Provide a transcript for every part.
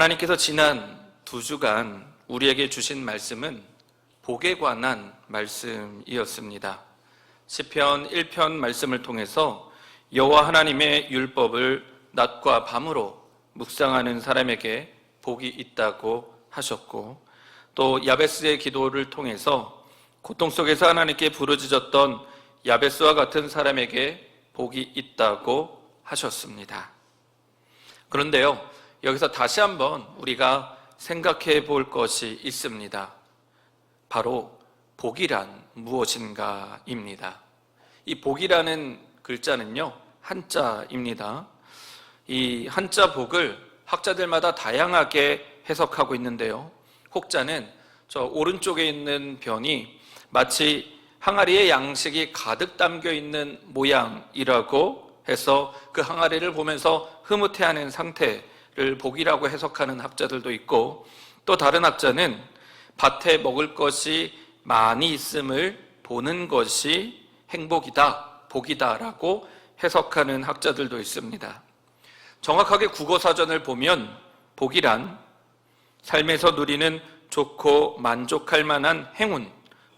하나님께서 지난 2주간 우리에게 주신 말씀은 복에 관한 말씀이었습니다. 시편 1편 말씀을 통해서 여호와 하나님의 율법을 낮과 밤으로 묵상하는 사람에게 복이 있다고 하셨고, 또 야베스의 기도를 통해서 고통 속에서 하나님께 부르짖었던 야베스와 같은 사람에게 복이 있다고 하셨습니다. 그런데요, 여기서 다시 한번 우리가 생각해 볼 것이 있습니다. 바로 복이란 무엇인가입니다. 이 복이라는 글자는요, 한자입니다. 이 한자 복을 학자들마다 다양하게 해석하고 있는데요, 혹자는 저 오른쪽에 있는 변이 마치 항아리에 양식이 가득 담겨 있는 모양이라고 해서 그 항아리를 보면서 흐뭇해하는 상태를 복이라고 해석하는 학자들도 있고, 또 다른 학자는 밭에 먹을 것이 많이 있음을 보는 것이 행복이다, 복이다라고 해석하는 학자들도 있습니다. 정확하게 국어사전을 보면 복이란 삶에서 누리는 좋고 만족할 만한 행운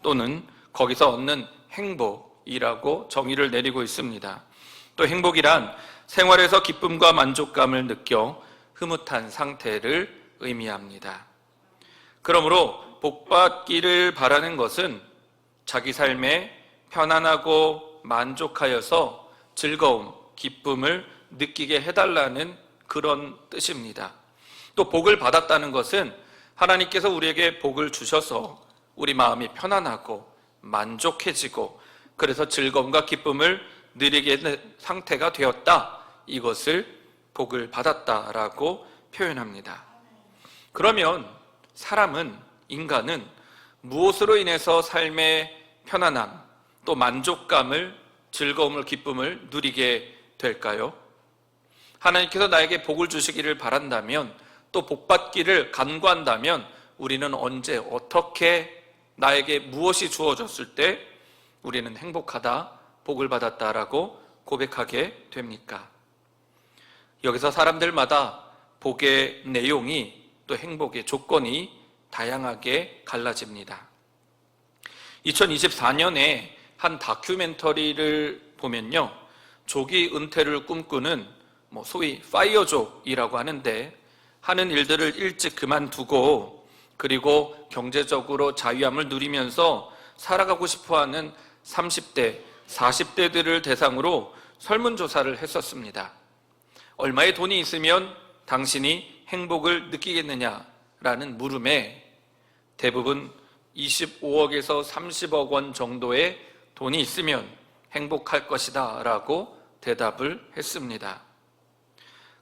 또는 거기서 얻는 행복이라고 정의를 내리고 있습니다. 또 행복이란 생활에서 기쁨과 만족감을 느껴 흐뭇한 상태를 의미합니다. 그러므로 복받기를 바라는 것은 자기 삶에 편안하고 만족하여서 즐거움, 기쁨을 느끼게 해달라는 그런 뜻입니다. 또 복을 받았다는 것은 하나님께서 우리에게 복을 주셔서 우리 마음이 편안하고 만족해지고 그래서 즐거움과 기쁨을 누리게 된 상태가 되었다, 이것을 복을 받았다라고 표현합니다. 그러면 사람은, 인간은 무엇으로 인해서 삶의 편안함, 또 만족감을, 즐거움을, 기쁨을 누리게 될까요? 하나님께서 나에게 복을 주시기를 바란다면, 또 복받기를 간구한다면 우리는 언제, 어떻게, 나에게 무엇이 주어졌을 때 우리는 행복하다, 복을 받았다라고 고백하게 됩니까? 여기서 사람들마다 복의 내용이, 또 행복의 조건이 다양하게 갈라집니다. 2024년에 한 다큐멘터리를 보면요, 조기 은퇴를 꿈꾸는 소위 파이어족이라고 하는데, 하는 일들을 일찍 그만두고 그리고 경제적으로 자유함을 누리면서 살아가고 싶어하는 30대, 40대들을 대상으로 설문조사를 했었습니다. 얼마의 돈이 있으면 당신이 행복을 느끼겠느냐라는 물음에 대부분 25억에서 30억 원 정도의 돈이 있으면 행복할 것이다 라고 대답을 했습니다.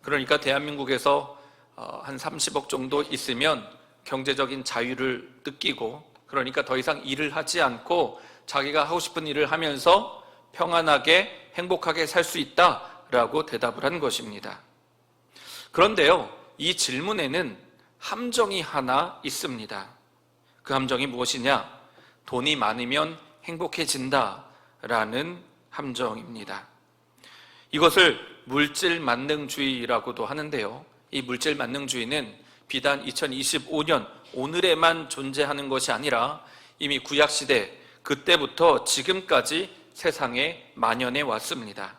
그러니까 대한민국에서 한 30억 정도 있으면 경제적인 자유를 느끼고, 그러니까 더 이상 일을 하지 않고 자기가 하고 싶은 일을 하면서 평안하게 행복하게 살 수 있다라고 대답을 한 것입니다. 그런데요, 이 질문에는 함정이 하나 있습니다. 그 함정이 무엇이냐? 돈이 많으면 행복해진다라는 함정입니다. 이것을 물질 만능주의라고도 하는데요, 이 물질 만능주의는 비단 2025년 오늘에만 존재하는 것이 아니라 이미 구약시대, 그때부터 지금까지 세상에 만연해 왔습니다.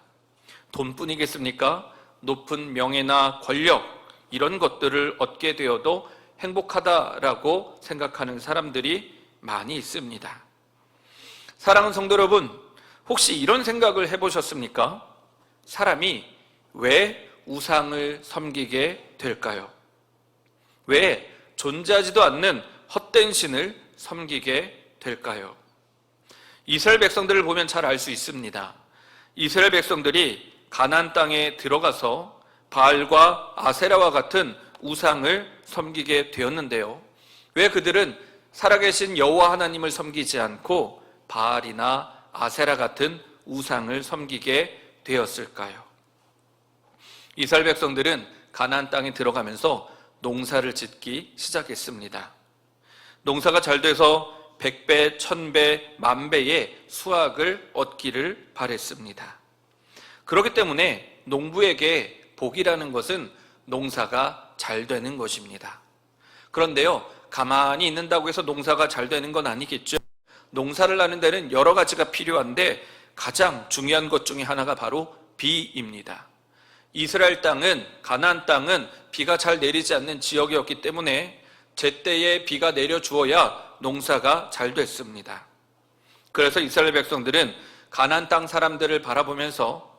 돈뿐이겠습니까? 높은 명예나 권력, 이런 것들을 얻게 되어도 행복하다라고 생각하는 사람들이 많이 있습니다. 사랑하는 성도 여러분, 혹시 이런 생각을 해보셨습니까? 사람이 왜 우상을 섬기게 될까요? 왜 존재하지도 않는 헛된 신을 섬기게 될까요? 이스라엘 백성들을 보면 잘 알 수 있습니다. 이스라엘 백성들이 가나안 땅에 들어가서 바알과 아세라와 같은 우상을 섬기게 되었는데요, 왜 그들은 살아계신 여호와 하나님을 섬기지 않고 바알이나 아세라 같은 우상을 섬기게 되었을까요? 이스라엘 백성들은 가나안 땅에 들어가면서 농사를 짓기 시작했습니다. 농사가 잘 돼서 100배, 1000배, 10,000배의 수확을 얻기를 바랬습니다. 그렇기 때문에 농부에게 복이라는 것은 농사가 잘 되는 것입니다. 그런데요, 가만히 있는다고 해서 농사가 잘 되는 건 아니겠죠. 농사를 하는 데는 여러 가지가 필요한데 가장 중요한 것 중에 하나가 바로 비입니다. 이스라엘 땅은, 가나안 땅은 비가 잘 내리지 않는 지역이었기 때문에 제때에 비가 내려 주어야 농사가 잘 됐습니다. 그래서 이스라엘 백성들은 가나안 땅 사람들을 바라보면서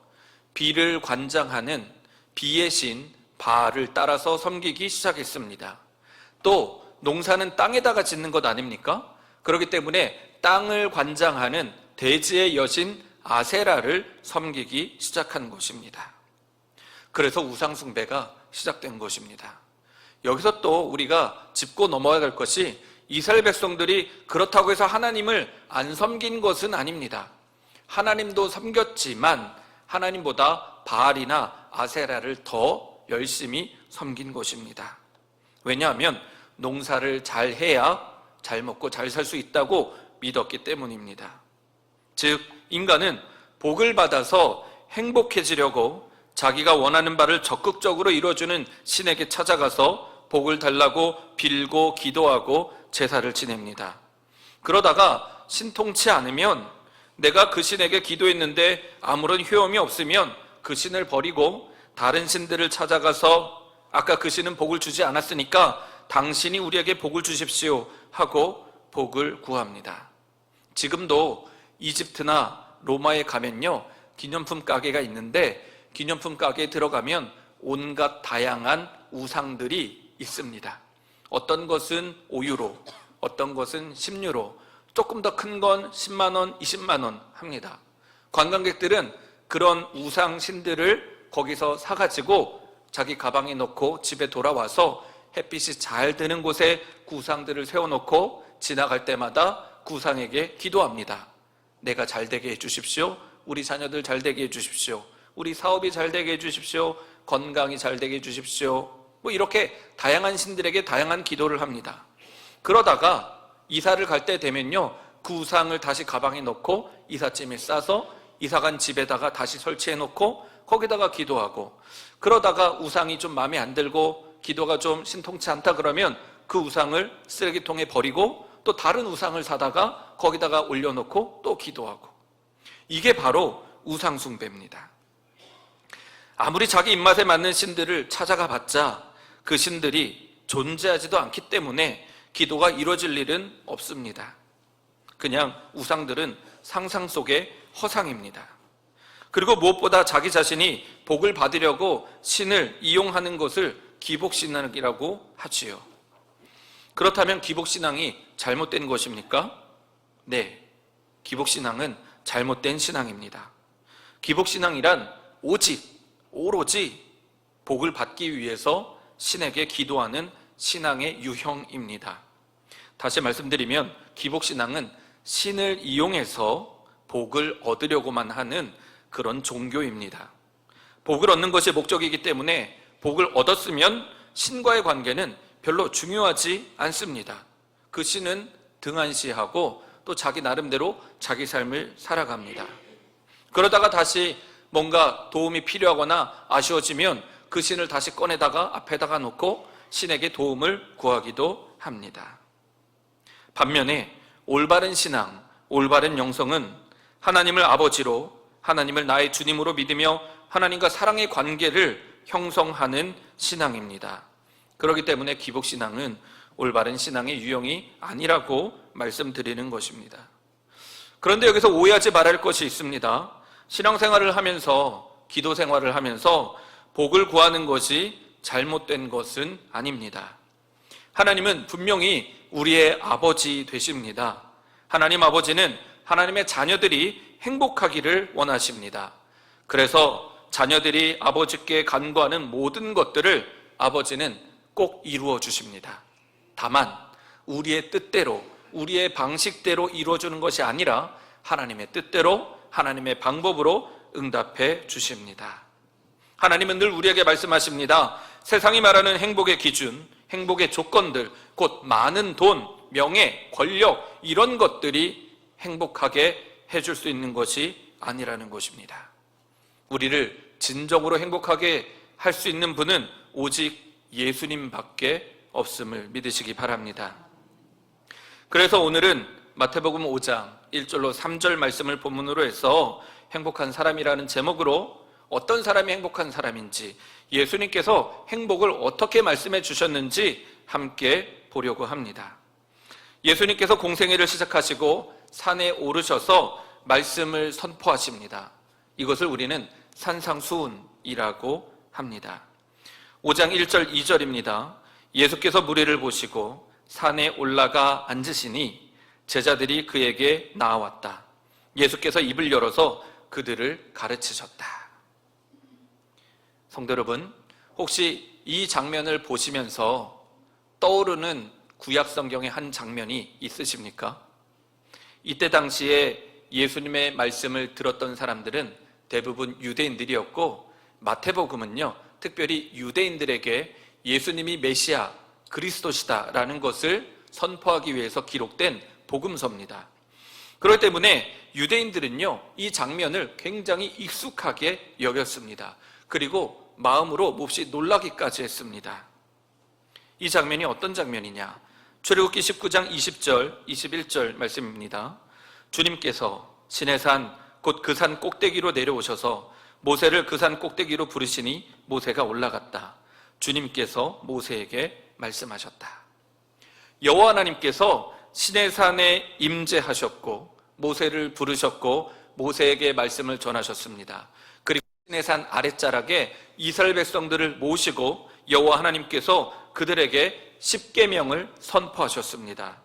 비를 관장하는 비의 신 바알을 따라서 섬기기 시작했습니다. 또 농사는 땅에다가 짓는 것 아닙니까? 그렇기 때문에 땅을 관장하는 대지의 여신 아세라를 섬기기 시작한 것입니다. 그래서 우상숭배가 시작된 것입니다. 여기서 또 우리가 짚고 넘어야 할 것이 이스라엘 백성들이 그렇다고 해서 하나님을 안 섬긴 것은 아닙니다. 하나님도 섬겼지만 하나님보다 바알이나 아세라를 더 열심히 섬긴 것입니다. 왜냐하면 농사를 잘 해야 잘 먹고 잘 살 수 있다고 믿었기 때문입니다. 즉 인간은 복을 받아서 행복해지려고 자기가 원하는 바를 적극적으로 이루어주는 신에게 찾아가서 복을 달라고 빌고 기도하고 제사를 지냅니다. 그러다가 신통치 않으면 내가 그 신에게 기도했는데 아무런 효험이 없으면 그 신을 버리고 다른 신들을 찾아가서 아까 그 신은 복을 주지 않았으니까 당신이 우리에게 복을 주십시오 하고 복을 구합니다. 지금도 이집트나 로마에 가면요, 기념품 가게가 있는데 기념품 가게에 들어가면 온갖 다양한 우상들이 있습니다. 어떤 것은 5유로, 어떤 것은 10유로, 조금 더 큰 건 10만 원, 20만 원 합니다. 관광객들은 그런 우상 신들을 거기서 사가지고 자기 가방에 넣고 집에 돌아와서 햇빛이 잘 드는 곳에 구상들을 세워놓고 지나갈 때마다 구상에게 기도합니다. 내가 잘 되게 해주십시오. 우리 자녀들 잘 되게 해주십시오. 우리 사업이 잘 되게 해주십시오. 건강이 잘 되게 해주십시오. 뭐 이렇게 다양한 신들에게 다양한 기도를 합니다. 그러다가 이사를 갈 때 되면요, 그 우상을 다시 가방에 넣고 이삿짐에 싸서 이사간 집에다가 다시 설치해 놓고 거기다가 기도하고, 그러다가 우상이 좀 마음에 안 들고 기도가 좀 신통치 않다 그러면 그 우상을 쓰레기통에 버리고 또 다른 우상을 사다가 거기다가 올려놓고 또 기도하고, 이게 바로 우상 숭배입니다. 아무리 자기 입맛에 맞는 신들을 찾아가 봤자 그 신들이 존재하지도 않기 때문에 기도가 이루어질 일은 없습니다. 그냥 우상들은 상상 속의 허상입니다. 그리고 무엇보다 자기 자신이 복을 받으려고 신을 이용하는 것을 기복신앙이라고 하지요. 그렇다면 기복신앙이 잘못된 것입니까? 네, 기복신앙은 잘못된 신앙입니다. 기복신앙이란 오로지 복을 받기 위해서 신에게 기도하는 신앙의 유형입니다. 다시 말씀드리면 기복신앙은 신을 이용해서 복을 얻으려고만 하는 그런 종교입니다. 복을 얻는 것이 목적이기 때문에 복을 얻었으면 신과의 관계는 별로 중요하지 않습니다. 그 신은 등한시하고 또 자기 나름대로 자기 삶을 살아갑니다. 그러다가 다시 뭔가 도움이 필요하거나 아쉬워지면 그 신을 다시 꺼내다가 앞에다가 놓고 신에게 도움을 구하기도 합니다. 반면에 올바른 신앙, 올바른 영성은 하나님을 아버지로, 하나님을 나의 주님으로 믿으며 하나님과 사랑의 관계를 형성하는 신앙입니다. 그렇기 때문에 기복신앙은 올바른 신앙의 유형이 아니라고 말씀드리는 것입니다. 그런데 여기서 오해하지 말아야 할 것이 있습니다. 신앙생활을 하면서, 기도 생활을 하면서 복을 구하는 것이 잘못된 것은 아닙니다. 하나님은 분명히 우리의 아버지 되십니다. 하나님 아버지는 하나님의 자녀들이 행복하기를 원하십니다. 그래서 자녀들이 아버지께 간구하는 모든 것들을 아버지는 꼭 이루어 주십니다. 다만 우리의 뜻대로, 우리의 방식대로 이루어주는 것이 아니라 하나님의 뜻대로, 하나님의 방법으로 응답해 주십니다. 하나님은 늘 우리에게 말씀하십니다. 세상이 말하는 행복의 기준, 행복의 조건들, 곧 많은 돈, 명예, 권력, 이런 것들이 행복하게 해줄 수 있는 것이 아니라는 것입니다. 우리를 진정으로 행복하게 할 수 있는 분은 오직 예수님밖에 없음을 믿으시기 바랍니다. 그래서 오늘은 마태복음 5장 1절로 3절 말씀을 본문으로 해서 행복한 사람이라는 제목으로 어떤 사람이 행복한 사람인지, 예수님께서 행복을 어떻게 말씀해 주셨는지 함께 보려고 합니다. 예수님께서 공생애를 시작하시고 산에 오르셔서 말씀을 선포하십니다. 이것을 우리는 산상수훈이라고 합니다. 5장 1절 2절입니다. 예수께서 무리를 보시고 산에 올라가 앉으시니 제자들이 그에게 나아왔다. 예수께서 입을 열어서 그들을 가르치셨다. 성도 여러분, 혹시 이 장면을 보시면서 떠오르는 구약 성경의 한 장면이 있으십니까? 이때 당시에 예수님의 말씀을 들었던 사람들은 대부분 유대인들이었고, 마태복음은요, 특별히 유대인들에게 예수님이 메시아, 그리스도시다라는 것을 선포하기 위해서 기록된 복음서입니다. 그렇기 때문에 유대인들은요, 이 장면을 굉장히 익숙하게 여겼습니다. 그리고 마음으로 몹시 놀라기까지 했습니다. 이 장면이 어떤 장면이냐? 출애굽기 19장 20절, 21절 말씀입니다. 주님께서 시내산 곧 그 산 꼭대기로 내려오셔서 모세를 그 산 꼭대기로 부르시니 모세가 올라갔다. 주님께서 모세에게 말씀하셨다. 여호와 하나님께서 시내산에 임재하셨고 모세를 부르셨고 모세에게 말씀을 전하셨습니다. 그리고 시내산 아랫자락에 이스라엘 백성들을 모시고 여호와 하나님께서 그들에게 십계명을 선포하셨습니다.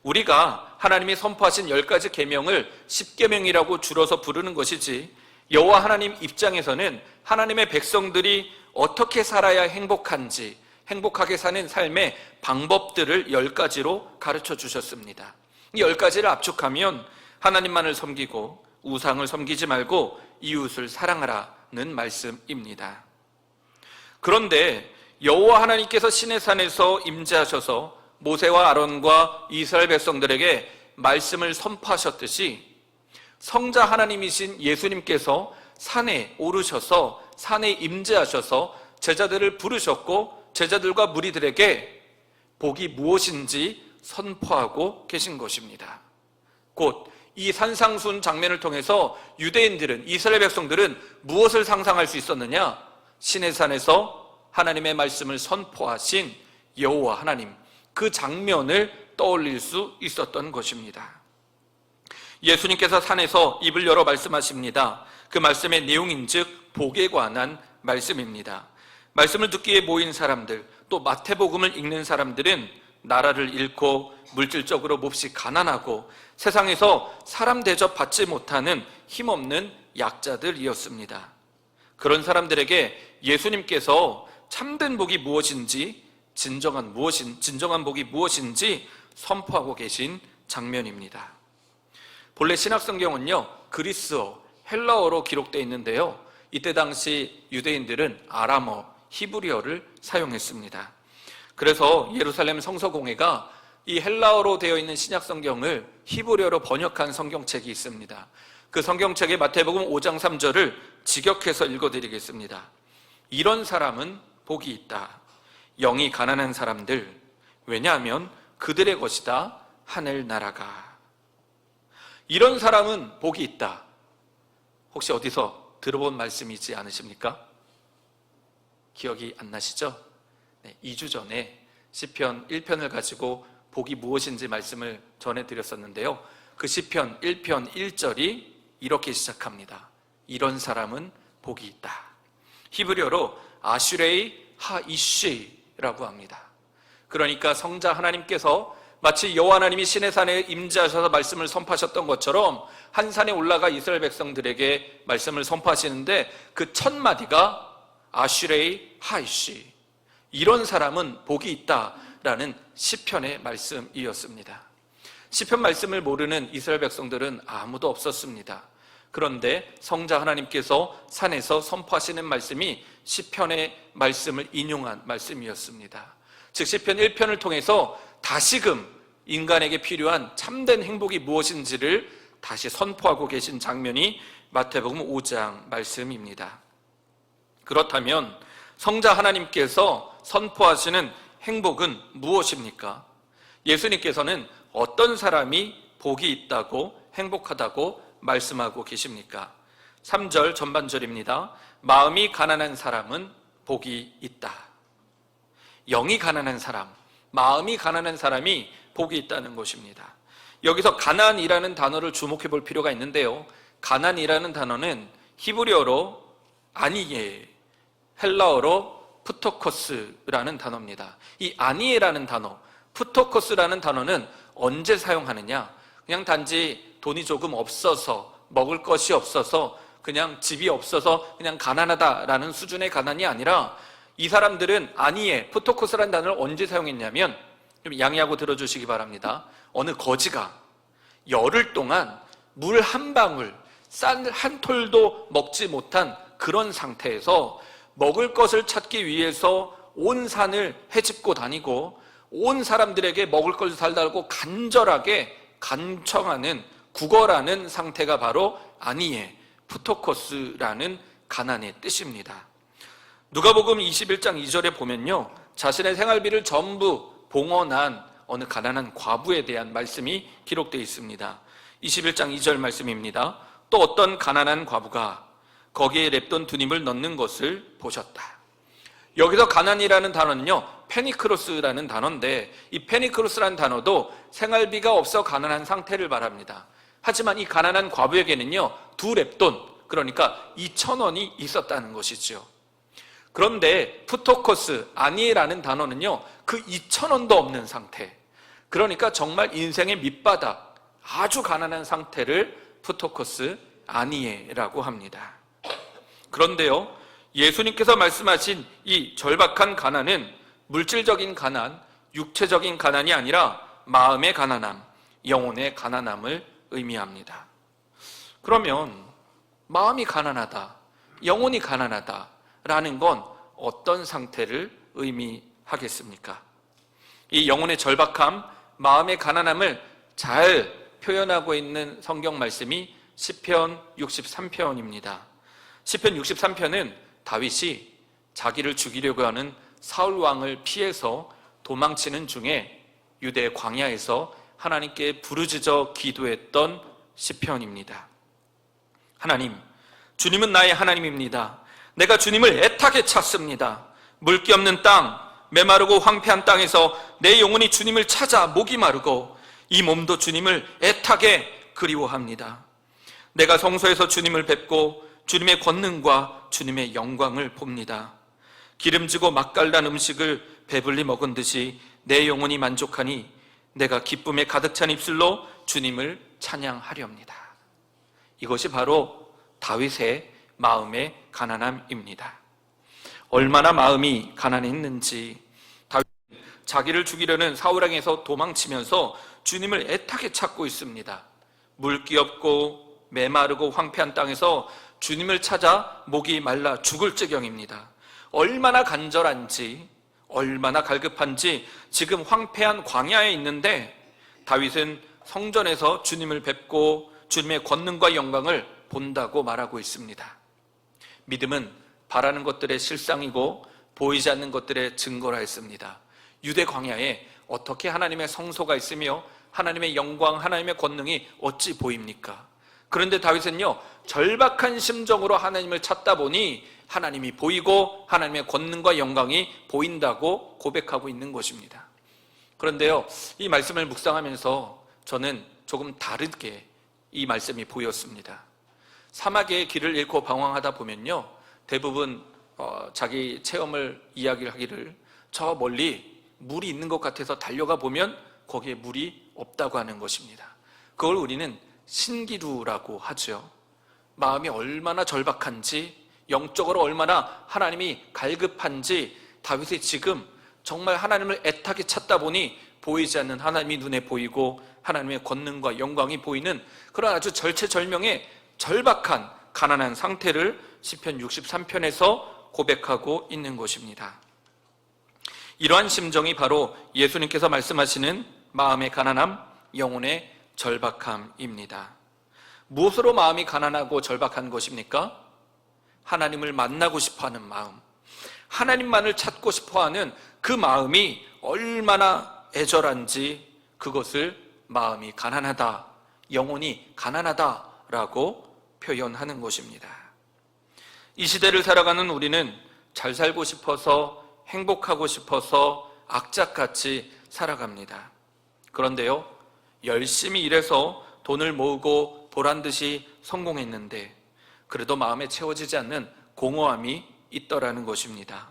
우리가 하나님이 선포하신 10가지 계명을 십계명이라고 줄여서 부르는 것이지, 여호와 하나님 입장에서는 하나님의 백성들이 어떻게 살아야 행복한지, 행복하게 사는 삶의 방법들을 10가지로 가르쳐 주셨습니다. 이 10가지를 압축하면 하나님만을 섬기고 우상을 섬기지 말고 이웃을 사랑하라는 말씀입니다. 그런데 여호와 하나님께서 시내산에서 임재하셔서 모세와 아론과 이스라엘 백성들에게 말씀을 선포하셨듯이 성자 하나님이신 예수님께서 산에 오르셔서 산에 임재하셔서 제자들을 부르셨고 제자들과 무리들에게 복이 무엇인지 선포하고 계신 것입니다. 곧 이 산상수훈 장면을 통해서 유대인들은, 이스라엘 백성들은 무엇을 상상할 수 있었느냐? 시내산에서 하나님의 말씀을 선포하신 여호와 하나님, 그 장면을 떠올릴 수 있었던 것입니다. 예수님께서 산에서 입을 열어 말씀하십니다. 그 말씀의 내용인즉 복에 관한 말씀입니다. 말씀을 듣기에 모인 사람들, 또 마태복음을 읽는 사람들은 나라를 잃고 물질적으로 몹시 가난하고 세상에서 사람 대접 받지 못하는 힘없는 약자들이었습니다. 그런 사람들에게 예수님께서 참된 복이 무엇인지, 진정한 복이 무엇인지 선포하고 계신 장면입니다. 본래 신약성경은요, 그리스어, 헬라어로 기록되어 있는데요, 이때 당시 유대인들은 아람어, 히브리어를 사용했습니다. 그래서 예루살렘 성서공회가 이 헬라어로 되어 있는 신약성경을 히브리어로 번역한 성경책이 있습니다. 그 성경책의 마태복음 5장 3절을 직역해서 읽어드리겠습니다. 이런 사람은 복이 있다. 영이 가난한 사람들, 왜냐하면 그들의 것이다 하늘나라가. 이런 사람은 복이 있다. 혹시 어디서 들어본 말씀이지 않으십니까? 기억이 안 나시죠? 2주 전에 시편 1편을 가지고 복이 무엇인지 말씀을 전해드렸었는데요, 그 시편 1편 1절이 이렇게 시작합니다. 이런 사람은 복이 있다. 히브리어로 아슈레이 하이쉬라고 합니다. 그러니까 성자 하나님께서 마치 여호와 하나님이 시내산에 임재하셔서 말씀을 선포하셨던 것처럼 한 산에 올라가 이스라엘 백성들에게 말씀을 선포하시는데 그 첫 마디가 아슈레이 하이쉬, 이런 사람은 복이 있다라는 시편의 말씀이었습니다. 시편 말씀을 모르는 이스라엘 백성들은 아무도 없었습니다. 그런데 성자 하나님께서 산에서 선포하시는 말씀이 시편의 말씀을 인용한 말씀이었습니다. 즉 시편 1편을 통해서 다시금 인간에게 필요한 참된 행복이 무엇인지를 다시 선포하고 계신 장면이 마태복음 5장 말씀입니다. 그렇다면 성자 하나님께서 선포하시는 행복은 무엇입니까? 예수님께서는 어떤 사람이 복이 있다고 행복하다고 말씀하고 계십니까? 3절 전반절입니다. 마음이 가난한 사람은 복이 있다. 영이 가난한 사람, 마음이 가난한 사람이 복이 있다는 것입니다. 여기서 가난이라는 단어를 주목해 볼 필요가 있는데요. 가난이라는 단어는 히브리어로 아니예, 헬라어로 푸토코스라는 단어입니다. 이 아니에라는 단어, 푸토코스라는 단어는 언제 사용하느냐? 그냥 단지 돈이 조금 없어서, 먹을 것이 없어서, 그냥 집이 없어서 그냥 가난하다라는 수준의 가난이 아니라, 이 사람들은 아니에, 푸토코스라는 단어를 언제 사용했냐면, 좀 양해하고 들어주시기 바랍니다. 어느 거지가 열흘 동안 물 한 방울, 쌀 한 톨도 먹지 못한 그런 상태에서 먹을 것을 찾기 위해서 온 산을 헤집고 다니고 온 사람들에게 먹을 것을 달라고 간절하게 간청하는, 구걸하는 상태가 바로 아니에, 푸토코스라는 가난의 뜻입니다. 누가복음 21장 2절에 보면요, 자신의 생활비를 전부 봉헌한 어느 가난한 과부에 대한 말씀이 기록되어 있습니다. 21장 2절 말씀입니다. 또 어떤 가난한 과부가 거기에 랩돈 2님을 넣는 것을 보셨다. 여기서 가난이라는 단어는요, 페니크로스라는 단어인데, 이 페니크로스라는 단어도 생활비가 없어 가난한 상태를 말합니다. 하지만 이 가난한 과부에게는요, 2랩돈, 그러니까 2,000원이 있었다는 것이죠. 그런데 푸토코스, 아니에라는 단어는요, 그 2,000원도 없는 상태, 그러니까 정말 인생의 밑바닥, 아주 가난한 상태를 푸토코스, 아니에라고 합니다. 그런데요, 예수님께서 말씀하신 이 절박한 가난은 물질적인 가난, 육체적인 가난이 아니라 마음의 가난함, 영혼의 가난함을 의미합니다. 그러면 마음이 가난하다, 영혼이 가난하다라는 건 어떤 상태를 의미하겠습니까? 이 영혼의 절박함, 마음의 가난함을 잘 표현하고 있는 성경 말씀이 시편 63편입니다. 시편 63편은 다윗이 자기를 죽이려고 하는 사울 왕을 피해서 도망치는 중에 유대 광야에서 하나님께 부르짖어 기도했던 시편입니다. 하나님, 주님은 나의 하나님입니다. 내가 주님을 애타게 찾습니다. 물기 없는 땅, 메마르고 황폐한 땅에서 내 영혼이 주님을 찾아 목이 마르고 이 몸도 주님을 애타게 그리워합니다. 내가 성소에서 주님을 뵙고 주님의 권능과 주님의 영광을 봅니다. 기름지고 맛깔난 음식을 배불리 먹은 듯이 내 영혼이 만족하니 내가 기쁨에 가득 찬 입술로 주님을 찬양하렵니다. 이것이 바로 다윗의 마음의 가난함입니다. 얼마나 마음이 가난했는지 다윗은 자기를 죽이려는 사울왕에서 도망치면서 주님을 애타게 찾고 있습니다. 물기 없고 메마르고 황폐한 땅에서 주님을 찾아 목이 말라 죽을 지경입니다. 얼마나 간절한지, 얼마나 갈급한지 지금 황폐한 광야에 있는데 다윗은 성전에서 주님을 뵙고 주님의 권능과 영광을 본다고 말하고 있습니다. 믿음은 바라는 것들의 실상이고 보이지 않는 것들의 증거라 했습니다. 유대 광야에 어떻게 하나님의 성소가 있으며 하나님의 영광, 하나님의 권능이 어찌 보입니까? 그런데 다윗은요, 절박한 심정으로 하나님을 찾다 보니 하나님이 보이고 하나님의 권능과 영광이 보인다고 고백하고 있는 것입니다. 그런데요, 이 말씀을 묵상하면서 저는 조금 다르게 이 말씀이 보였습니다. 사막의 길을 잃고 방황하다 보면요, 대부분 자기 체험을 이야기를 하기를 저 멀리 물이 있는 것 같아서 달려가 보면 거기에 물이 없다고 하는 것입니다. 그걸 우리는 신기루라고 하죠. 마음이 얼마나 절박한지, 영적으로 얼마나 하나님이 갈급한지 다윗이 지금 정말 하나님을 애타게 찾다 보니 보이지 않는 하나님이 눈에 보이고 하나님의 권능과 영광이 보이는 그런 아주 절체절명의 절박한 가난한 상태를 시편 63편에서 고백하고 있는 것입니다. 이러한 심정이 바로 예수님께서 말씀하시는 마음의 가난함, 영혼의 절박함입니다. 무엇으로 마음이 가난하고 절박한 것입니까? 하나님을 만나고 싶어하는 마음, 하나님만을 찾고 싶어하는 그 마음이 얼마나 애절한지 그것을 마음이 가난하다, 영혼이 가난하다라고 표현하는 것입니다. 이 시대를 살아가는 우리는 잘 살고 싶어서, 행복하고 싶어서 악착같이 살아갑니다. 그런데요, 열심히 일해서 돈을 모으고 보란듯이 성공했는데 그래도 마음에 채워지지 않는 공허함이 있더라는 것입니다.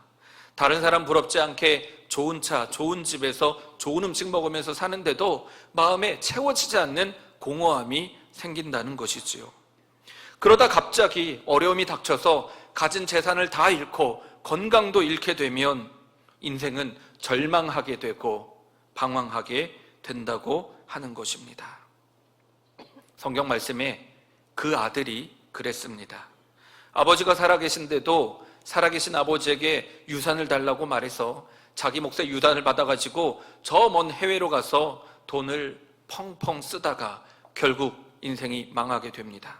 다른 사람 부럽지 않게 좋은 차, 좋은 집에서 좋은 음식 먹으면서 사는데도 마음에 채워지지 않는 공허함이 생긴다는 것이지요. 그러다 갑자기 어려움이 닥쳐서 가진 재산을 다 잃고 건강도 잃게 되면 인생은 절망하게 되고 방황하게 된다고 하는 것입니다. 성경 말씀에 그 아들이 그랬습니다. 아버지가 살아계신데도 살아계신 아버지에게 유산을 달라고 말해서 자기 몫의 유산을 받아가지고 저 먼 해외로 가서 돈을 펑펑 쓰다가 결국 인생이 망하게 됩니다.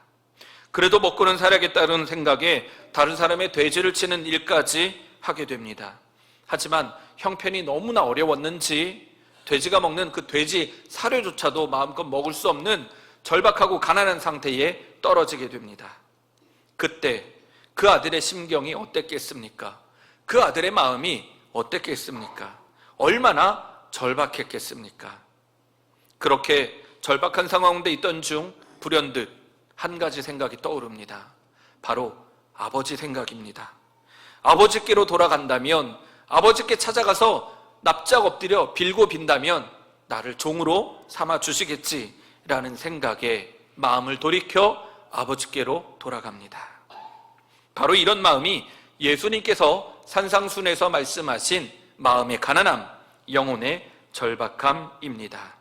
그래도 먹고는 살아야겠다는 생각에 다른 사람의 돼지를 치는 일까지 하게 됩니다. 하지만 형편이 너무나 어려웠는지 돼지가 먹는 그 돼지 사료조차도 마음껏 먹을 수 없는 절박하고 가난한 상태에 떨어지게 됩니다. 그때 그 아들의 심경이 어땠겠습니까? 그 아들의 마음이 어땠겠습니까? 얼마나 절박했겠습니까? 그렇게 절박한 상황 가운데 있던 중 불현듯 한 가지 생각이 떠오릅니다. 바로 아버지 생각입니다. 아버지께로 돌아간다면, 아버지께 찾아가서 납작 엎드려 빌고 빈다면 나를 종으로 삼아 주시겠지라는 생각에 마음을 돌이켜 아버지께로 돌아갑니다. 바로 이런 마음이 예수님께서 산상순에서 말씀하신 마음의 가난함, 영혼의 절박함입니다.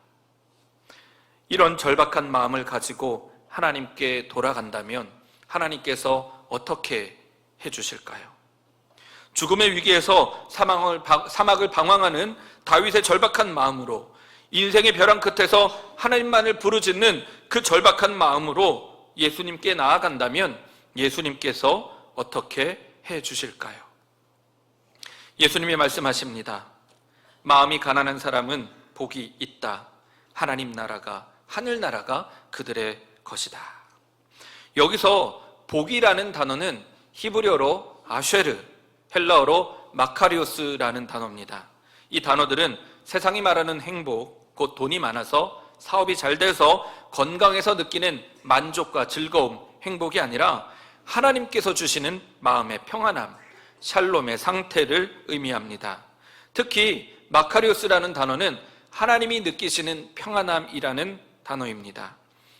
이런 절박한 마음을 가지고 하나님께 돌아간다면 하나님께서 어떻게 해주실까요? 죽음의 위기에서 사막을 방황하는 다윗의 절박한 마음으로, 인생의 벼랑 끝에서 하나님만을 부르짖는 그 절박한 마음으로 예수님께 나아간다면 예수님께서 어떻게 해주실까요? 예수님이 말씀하십니다. 마음이 가난한 사람은 복이 있다. 하나님 나라가, 하늘나라가 그들의 것이다. 여기서 복이라는 단어는 히브리어로 아쉐르, 헬라어로 마카리오스라는 단어입니다. 이 단어들은 세상이 말하는 행복, 곧 돈이 많아서 사업이 잘 돼서 건강해서 느끼는 만족과 즐거움, 행복이 아니라 하나님께서 주시는 마음의 평안함, 샬롬의 상태를 의미합니다. 특히 마카리오스라는 단어는 하나님이 느끼시는 평안함이라는 단어입니다.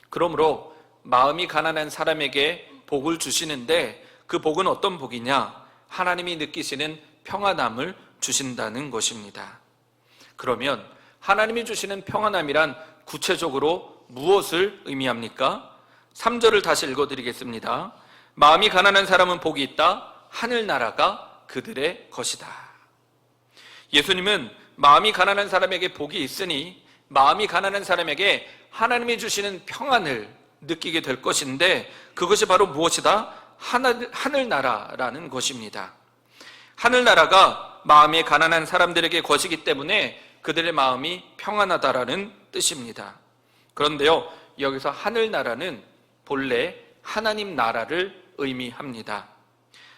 그러므로 마음이 가난한 사람에게 복을 주시는데 그 복은 어떤 복이냐? 하나님이 느끼시는 평안함을 주신다는 것입니다. 그러면 하나님이 주시는 평안함이란 구체적으로 무엇을 의미합니까? 3절을 다시 읽어드리겠습니다. 마음이 가난한 사람은 복이 있다. 하늘나라가 그들의 것이다. 예수님은 마음이 가난한 사람에게 복이 있으니 마음이 가난한 사람에게 하나님이 주시는 평안을 느끼게 될 것인데 그것이 바로 무엇이다? 하늘나라라는 것입니다. 하늘나라가 마음이 가난한 사람들에게 것이기 때문에 그들의 마음이 평안하다라는 뜻입니다. 그런데요, 여기서 하늘나라는 본래 하나님 나라를 의미합니다.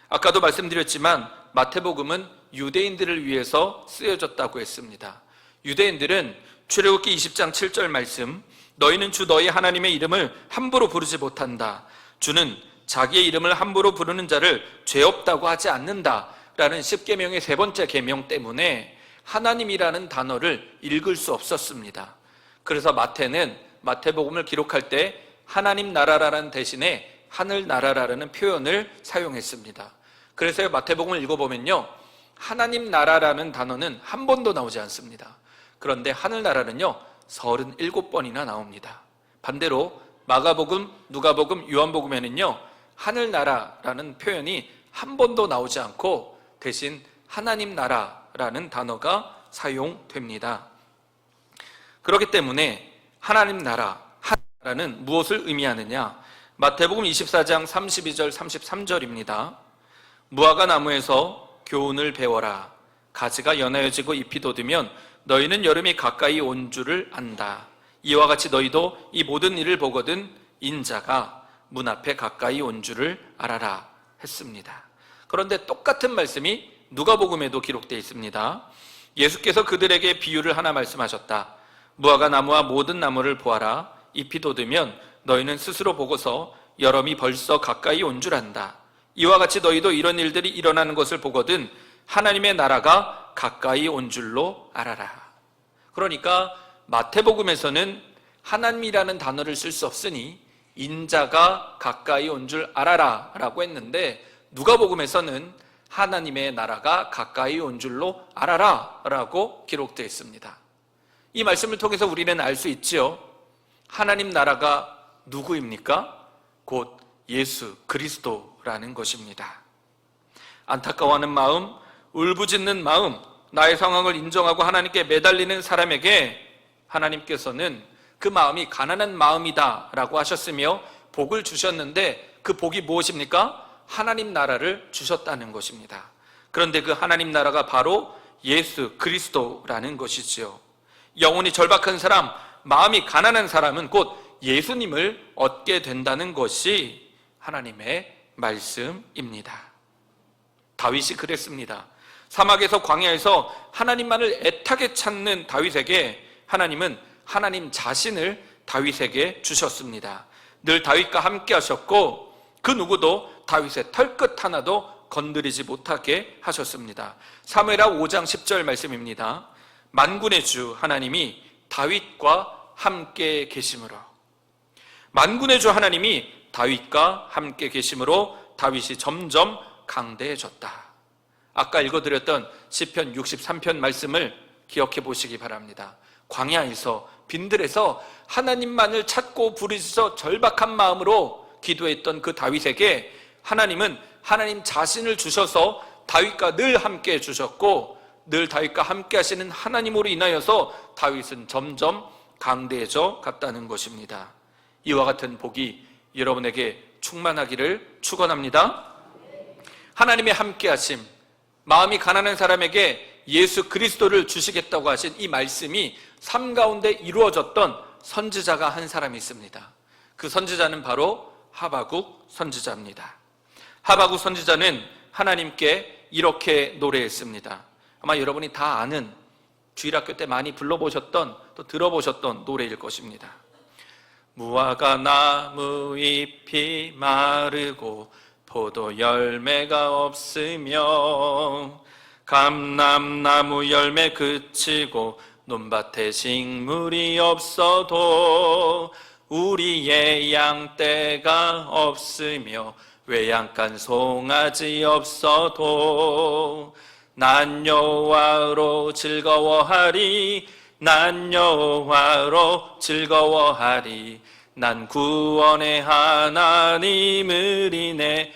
아까도 말씀드렸지만 마태복음은 유대인들을 위해서 쓰여졌다고 했습니다. 유대인들은 출애굽기 20장 7절 말씀, 너희는 주 너희 하나님의 이름을 함부로 부르지 못한다. 주는 자기의 이름을 함부로 부르는 자를 죄 없다고 하지 않는다 라는 10계명의 세 번째 계명 때문에 하나님이라는 단어를 읽을 수 없었습니다. 그래서 마태는 마태복음을 기록할 때 하나님 나라라는 대신에 하늘나라라는 표현을 사용했습니다. 그래서 마태복음을 읽어보면요, 하나님 나라라는 단어는 한 번도 나오지 않습니다. 그런데 하늘나라는요 37번이나 나옵니다. 반대로 마가복음, 누가복음, 요한복음에는요 하늘나라라는 표현이 한 번도 나오지 않고 대신 하나님 나라라는 단어가 사용됩니다. 그렇기 때문에 하나님 나라, 하나라는 무엇을 의미하느냐? 마태복음 24장 32절 33절입니다. 무화과 나무에서 교훈을 배워라. 가지가 연하여지고 잎이 돋으면 너희는 여름이 가까이 온 줄을 안다. 이와 같이 너희도 이 모든 일을 보거든 인자가 문 앞에 가까이 온 줄을 알아라 했습니다. 그런데 똑같은 말씀이 누가복음에도 기록되어 있습니다. 예수께서 그들에게 비유를 하나 말씀하셨다. 무화과 나무와 모든 나무를 보아라. 잎이 돋으면 너희는 스스로 보고서 여름이 벌써 가까이 온 줄 안다. 이와 같이 너희도 이런 일들이 일어나는 것을 보거든 하나님의 나라가 가까이 온 줄로 알아라. 그러니까 마태복음에서는 하나님이라는 단어를 쓸 수 없으니 인자가 가까이 온 줄 알아라 라고 했는데, 누가복음에서는 하나님의 나라가 가까이 온 줄로 알아라 라고 기록되어 있습니다. 이 말씀을 통해서 우리는 알 수 있지요. 하나님 나라가 누구입니까? 곧 예수 그리스도라는 것입니다. 안타까워하는 마음, 울부짖는 마음, 나의 상황을 인정하고 하나님께 매달리는 사람에게 하나님께서는 그 마음이 가난한 마음이다 라고 하셨으며 복을 주셨는데, 그 복이 무엇입니까? 하나님 나라를 주셨다는 것입니다. 그런데 그 하나님 나라가 바로 예수 그리스도라는 것이지요. 영혼이 절박한 사람, 마음이 가난한 사람은 곧 예수님을 얻게 된다는 것이 하나님의 말씀입니다. 다윗이 그랬습니다. 사막에서 광야에서 하나님만을 애타게 찾는 다윗에게 하나님은 하나님 자신을 다윗에게 주셨습니다. 늘 다윗과 함께 하셨고 그 누구도 다윗의 털끝 하나도 건드리지 못하게 하셨습니다. 사무엘하 5장 10절 말씀입니다. 만군의 주 하나님이 다윗과 함께 계심으로, 만군의 주 하나님이 다윗과 함께 계심으로 다윗이 점점 강대해졌다. 아까 읽어드렸던 시편 63편 말씀을 기억해 보시기 바랍니다. 광야에서 빈들에서 하나님만을 찾고 부르짖어 절박한 마음으로 기도했던 그 다윗에게 하나님은 하나님 자신을 주셔서 다윗과 늘 함께 해주셨고, 늘 다윗과 함께 하시는 하나님으로 인하여서 다윗은 점점 강대해져 갔다는 것입니다. 이와 같은 복이 여러분에게 충만하기를 축원합니다. 하나님의 함께 하심, 마음이 가난한 사람에게 예수 그리스도를 주시겠다고 하신 이 말씀이 삶 가운데 이루어졌던 선지자가 한 사람이 있습니다. 그 선지자는 바로 하박국 선지자입니다. 하박국 선지자는 하나님께 이렇게 노래했습니다. 아마 여러분이 다 아는, 주일학교 때 많이 불러보셨던, 또 들어보셨던 노래일 것입니다. 무화과 나무 잎이 마르고 포도 열매가 없으며 감람나무 열매 그치고 논밭에 식물이 없어도 우리의 양떼가 없으며 외양간 송아지 없어도 난 여호와로 즐거워하리, 난 여호와로 즐거워하리, 난 구원의 하나님을 인해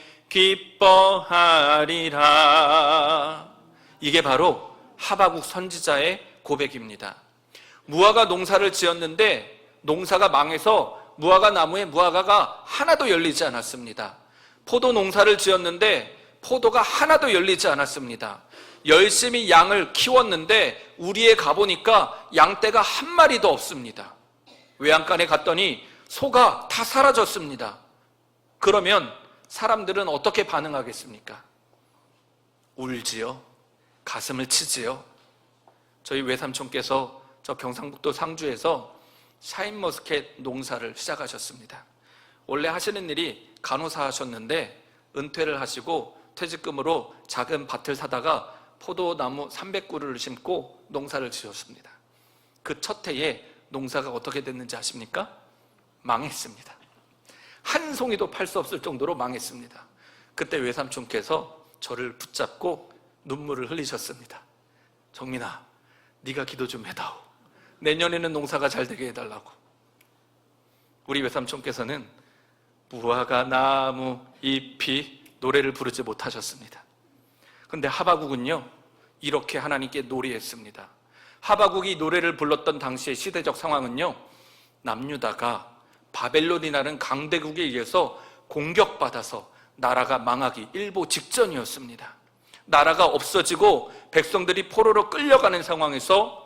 기뻐하리라. 이게 바로 하박국 선지자의 고백입니다. 무화과 농사를 지었는데 농사가 망해서 무화과 나무에 무화과가 하나도 열리지 않았습니다. 포도 농사를 지었는데 포도가 하나도 열리지 않았습니다. 열심히 양을 키웠는데 우리에 가보니까 양떼가 한 마리도 없습니다. 외양간에 갔더니 소가 다 사라졌습니다. 그러면 사람들은 어떻게 반응하겠습니까? 울지요. 가슴을 치지요. 저희 외삼촌께서 저 경상북도 상주에서 샤인머스켓 농사를 시작하셨습니다. 원래 하시는 일이 간호사 하셨는데 은퇴를 하시고 퇴직금으로 작은 밭을 사다가 포도나무 300그루를 심고 농사를 지었습니다. 그 첫 해에 농사가 어떻게 됐는지 아십니까? 망했습니다. 한 송이도 팔 수 없을 정도로 망했습니다. 그때 외삼촌께서 저를 붙잡고 눈물을 흘리셨습니다. 정민아, 네가 기도 좀 해다오. 내년에는 농사가 잘 되게 해달라고. 우리 외삼촌께서는 무화과 나무 잎이 노래를 부르지 못하셨습니다. 그런데 하박국은요, 이렇게 하나님께 노래했습니다. 하박국이 노래를 불렀던 당시의 시대적 상황은요, 남유다가 바벨론이라는 강대국에 의해서 공격받아서 나라가 망하기 일보 직전이었습니다. 나라가 없어지고 백성들이 포로로 끌려가는 상황에서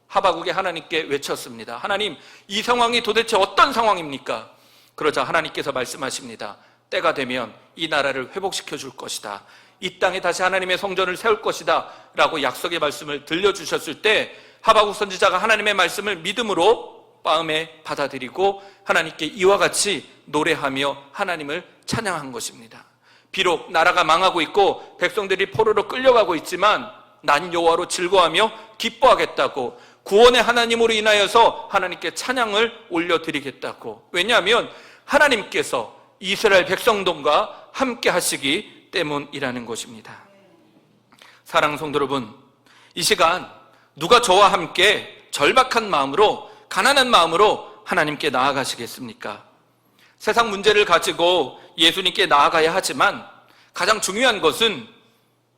하박국이 하나님께 외쳤습니다. 하나님, 이 상황이 도대체 어떤 상황입니까? 그러자 하나님께서 말씀하십니다. 때가 되면 이 나라를 회복시켜 줄 것이다. 이 땅에 다시 하나님의 성전을 세울 것이다 라고 약속의 말씀을 들려주셨을 때 하박국 선지자가 하나님의 말씀을 믿음으로 마음에 받아들이고 하나님께 이와 같이 노래하며 하나님을 찬양한 것입니다. 비록 나라가 망하고 있고 백성들이 포로로 끌려가고 있지만 난 여호와로 즐거워하며 기뻐하겠다고, 구원의 하나님으로 인하여서 하나님께 찬양을 올려드리겠다고. 왜냐하면 하나님께서 이스라엘 백성들과 함께 하시기 때문이라는 것입니다. 사랑하는 성도 여러분, 이 시간 누가 저와 함께 절박한 마음으로, 가난한 마음으로 하나님께 나아가시겠습니까? 세상 문제를 가지고 예수님께 나아가야 하지만 가장 중요한 것은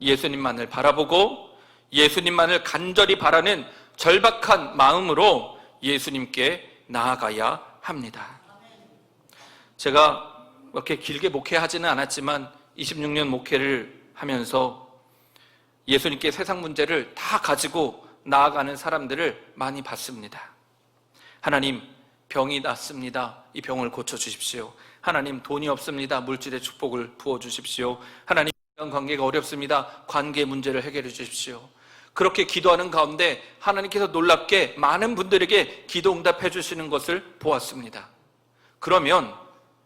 예수님만을 바라보고 예수님만을 간절히 바라는 절박한 마음으로 예수님께 나아가야 합니다. 제가 그렇게 길게 목회하지는 않았지만 26년 목회를 하면서 예수님께 세상 문제를 다 가지고 나아가는 사람들을 많이 봤습니다. 하나님, 병이 났습니다. 이 병을 고쳐주십시오. 하나님, 돈이 없습니다. 물질의 축복을 부어주십시오. 하나님, 관계가 어렵습니다. 관계 문제를 해결해 주십시오. 그렇게 기도하는 가운데 하나님께서 놀랍게 많은 분들에게 기도 응답해 주시는 것을 보았습니다. 그러면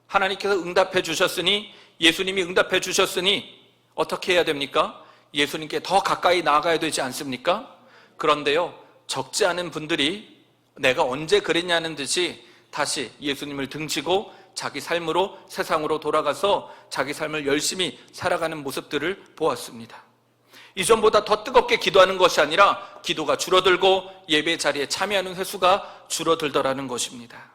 하나님께서 응답해 주셨으니, 예수님이 응답해 주셨으니 어떻게 해야 됩니까? 예수님께 더 가까이 나아가야 되지 않습니까? 그런데요, 적지 않은 분들이 내가 언제 그랬냐는 듯이 다시 예수님을 등지고 자기 삶으로, 세상으로 돌아가서 자기 삶을 열심히 살아가는 모습들을 보았습니다. 이전보다 더 뜨겁게 기도하는 것이 아니라 기도가 줄어들고 예배 자리에 참여하는 횟수가 줄어들더라는 것입니다.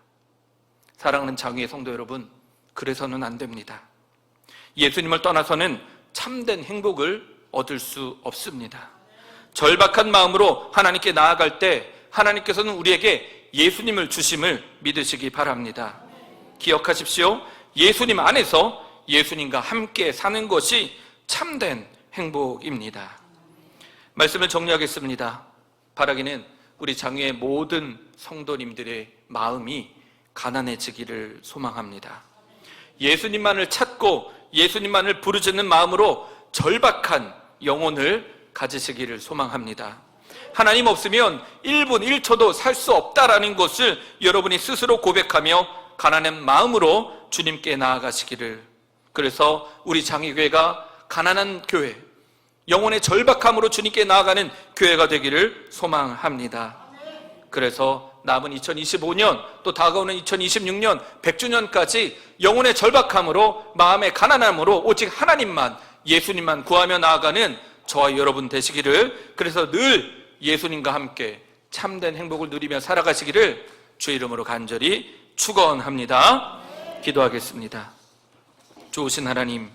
사랑하는 장위의 성도 여러분, 그래서는 안 됩니다. 예수님을 떠나서는 참된 행복을 얻을 수 없습니다. 절박한 마음으로 하나님께 나아갈 때 하나님께서는 우리에게 예수님을 주심을 믿으시기 바랍니다. 기억하십시오. 예수님 안에서 예수님과 함께 사는 것이 참된 행복입니다. 말씀을 정리하겠습니다. 바라기는 우리 장위의 모든 성도님들의 마음이 가난해지기를 소망합니다. 예수님만을 찾고 예수님만을 부르짖는 마음으로 절박한 영혼을 가지시기를 소망합니다. 하나님 없으면 1분 1초도 살 수 없다라는 것을 여러분이 스스로 고백하며 가난한 마음으로 주님께 나아가시기를, 그래서 우리 장위교회가 가난한 교회, 영혼의 절박함으로 주님께 나아가는 교회가 되기를 소망합니다. 그래서 남은 2025년, 또 다가오는 2026년 100주년까지 영혼의 절박함으로, 마음의 가난함으로 오직 하나님만, 예수님만 구하며 나아가는 저와 여러분 되시기를, 그래서 늘 예수님과 함께 참된 행복을 누리며 살아가시기를 주의 이름으로 간절히 축원합니다. 기도하겠습니다. 좋으신 하나님,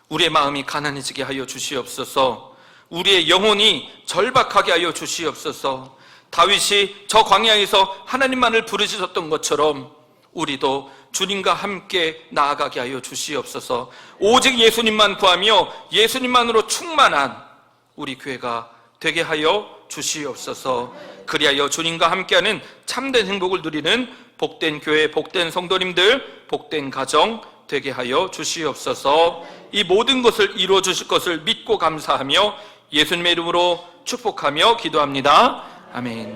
우리의 마음이 가난해지게 하여 주시옵소서. 우리의 영혼이 절박하게 하여 주시옵소서. 다윗이 저 광야에서 하나님만을 부르짖었던 것처럼 우리도 주님과 함께 나아가게 하여 주시옵소서. 오직 예수님만 구하며 예수님만으로 충만한 우리 교회가 되게 하여 주시옵소서. 그리하여 주님과 함께하는 참된 행복을 누리는 복된 교회, 복된 성도님들, 복된 가정 되게 하여 주시옵소서. 이 모든 것을 이루어 주실 것을 믿고 감사하며 예수님의 이름으로 축복하며 기도합니다. 아멘.